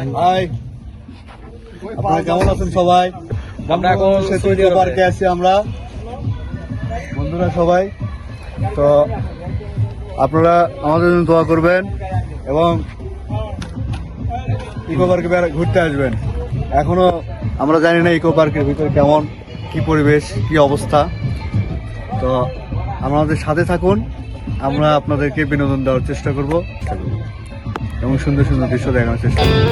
High, আপনারা কেমন আছেন সবাই? আমরা এখন সৌদি পার্কে আছি আমরা বন্ধুরা সবাই। তো আপনারা আমাদের জন্য দোয়া করবেন এবং ইকো পার্কে ঘুরতে আসবেন। এখনো আমরা জানি না ইকো পার্কের ভিতরে কেমন কি পরিবেশ কি অবস্থা। তো আমাদের সাথে থাকুন, আমরা আপনাদেরকে বিনোদন দেওয়ার চেষ্টা করব এবং সুন্দর সুন্দর দৃশ্য দেখানোর চেষ্টা করব।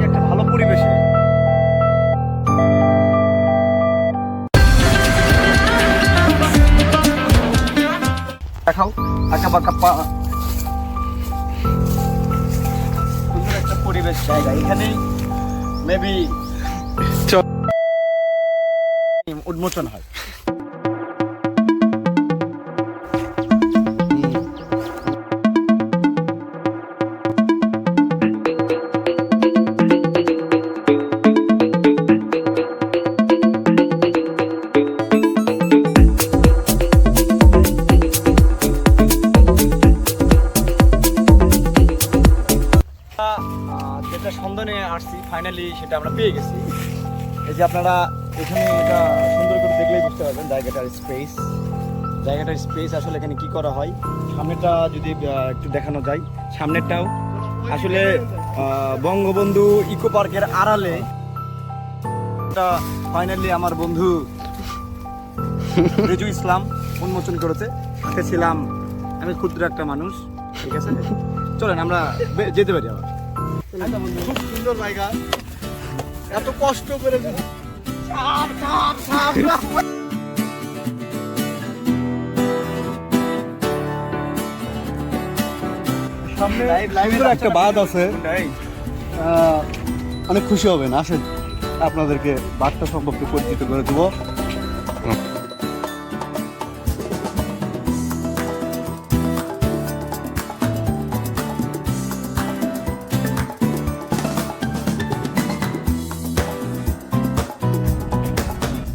একটা ভালো পরিবেশে দেখাও আঁকা বাঁকা সুন্দর একটা পরিবেশ জায়গা। এখানেই মেবি উন্মোচন হয়। যেটা সন্ধানে আসছি ফাইনালি সেটা আমরা পেয়ে গেছি। এই যে আপনারা এখানে এটা সুন্দর করে দেখলেই বুঝতে পারবেন জায়গাটার স্পেস আসলে এখানে কি করা হয়। সামনেটা যদি একটু দেখানো যায়, সামনেরটাও আসলে বঙ্গবন্ধু ইকো পার্কের আড়ালে ফাইনালি আমার বন্ধু রেজু ইসলাম উন্মোচন করেছে। সাথে ছিলাম আমি, ক্ষুদ্র একটা মানুষ। ঠিক আছে, চলেন আমরা যেতে পারি। আবার খুব সুন্দর জায়গা, এত কষ্ট করে সামনে সুন্দর একটা বাঁধ আছে, অনেক খুশি হবেন। আসেন আপনাদেরকে বাঁধটা সম্পর্কে পরিচিত করে দেবো।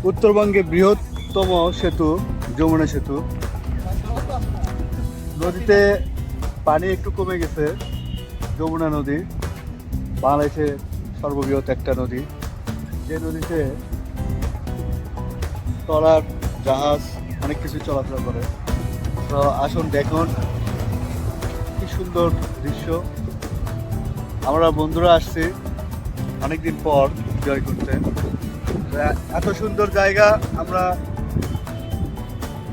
উত্তরবঙ্গে বৃহত্তম সেতু যমুনা সেতু। নদীতে পানি একটু কমে গেছে। যমুনা নদী বাংলাদেশের সর্ববৃহৎ একটা নদী, যে নদীতে ট্রলার জাহাজ অনেক কিছু চলাচল করে। তো আসুন দেখুন কি সুন্দর দৃশ্য। আমরা বন্ধুরা আসছি অনেকদিন পর এনজয় করতে। এত সুন্দর জায়গা আমরা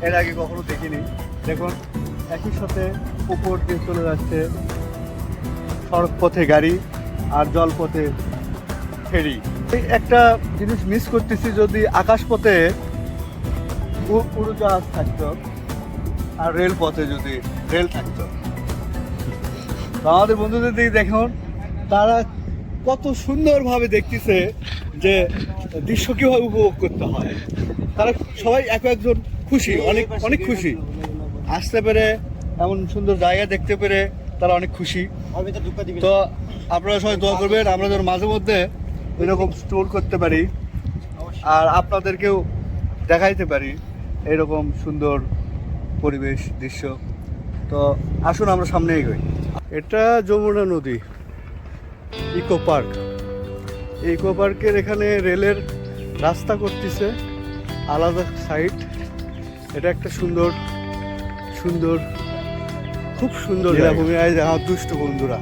এর আগে কখনো দেখিনি। দেখুন একই সাথে উপর দিয়ে চলে যাচ্ছে সড়ক পথে গাড়ি আর জলপথে ফেরি। একটা জিনিস মিস করতেছি, যদি আকাশ পথে উড়োজাহাজ থাকতো আর রেল পথে যদি রেল থাকতো। আমাদের বন্ধুদের দিকে দেখুন, তারা কত সুন্দরভাবে দেখতেছে যে দৃশ্য কিভাবে উপভোগ করতে হয়। তারা সবাই একজন খুশি, অনেক অনেক খুশি আসতে পেরে, এমন সুন্দর জায়গা দেখতে পেরে তারা অনেক খুশি। তো আপনারা সবাই দোয়া করবেন আমরা যেন মাঝে মধ্যে এরকম স্টোর করতে পারি আর আপনাদেরকেও দেখাইতে পারি এরকম সুন্দর পরিবেশ দৃশ্য। তো আসুন আমরা সামনে এগোই। এটা যমুনা নদী ইকো পার্ক। ইকো পার্কের এখানে রেলের রাস্তা করতেছে আলাদা সাইড। এটা একটা সুন্দর সুন্দর খুব সুন্দর লীলাভূমি। আমার দুষ্ট বন্ধুরা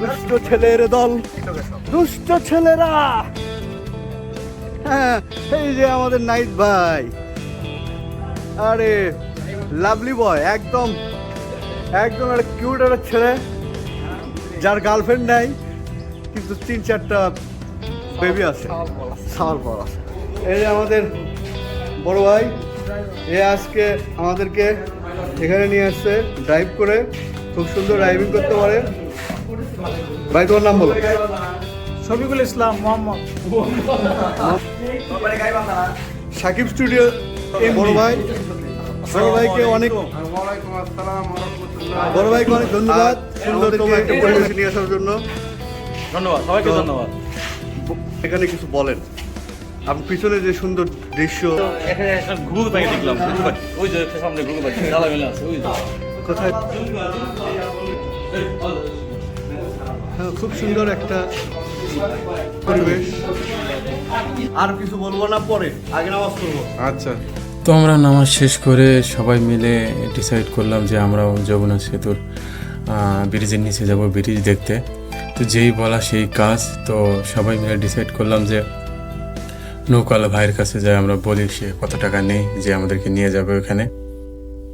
দুষ্ট ছেলের দল, দুষ্ট ছেলেরা। হ্যাঁ, এই যে আমাদের নাইট ভাই, আরে লাভলি বয়, একদম একদম একটা কিউট একটা ছেলে, যার গার্লফ্রেন্ড নাই কিন্তু 3-4টা বেবি আছে, সাওয়াল বল আছে। এই যে আমাদের বড় ভাই, এ আজকে আমাদেরকে এখানে নিয়ে আসছে ড্রাইভ করে, খুব সুন্দর ড্রাইভিং করতে পারে। ভাই তোমার নাম বলো। শফিকুল ইসলাম মোহাম্মদ। সাকিব স্টুডিও এই বড় ভাই, বড় ভাইকে অনেক ধন্যবাদ সুন্দরতম একটা পরিবেশে নিয়ে আসার জন্য। ধন্যবাদ সবাইকে, ধন্যবাদ। এখানে কিছু বলেন, আপনি পিছনে যে সুন্দর দৃশ্য, এখানে একটা ঘুঘু পাখি দেখলাম, ঘুঘু পাখি, ওই যে সামনে ঘুঘু পাখি ডালা মেলা আছে, ওই যে। কোথায়? হ্যাঁ, খুব সুন্দর একটা পরিবেশ। আর কিছু বলবো না, পরে আগে নামাজ পড়বো। আচ্ছা, তো আমরা নামাজ শেষ করে সবাই মিলে ডিসাইড করলাম যে আমরাও যমুনা সেতুর ব্রিজের নিচে যাব ব্রিজ দেখতে। তো যেই বলা সেই কাজ, তো সবাই মিলে ডিসাইড করলাম যে নৌকাওয়ালা ভাইয়ের কাছে যাই আমরা বলি সে কত টাকা নেই যে আমাদেরকে নিয়ে যাবে ওখানে।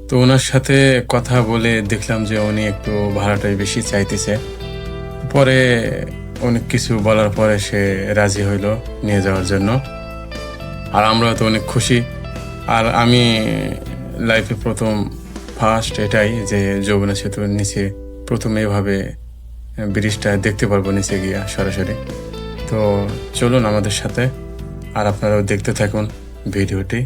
তো ওনার সাথে কথা বলে দেখলাম যে উনি একটু ভাড়াটাই বেশি চাইতেছে। পরে অনেক কিছু বলার পরে সে রাজি হইলো নিয়ে যাওয়ার জন্য, আর আমরা তো অনেক খুশি। আর আমি লাইফে ফার্স্ট এটাই যে যমুনা সেতুর নিচে প্রথম এভাবে ব্রিজটা দেখতে পারবো নিচে গিয়া সরাসরি। তো চলুন আমাদের সাথে, আর আপনারাও দেখতে থাকুন ভিডিওটি।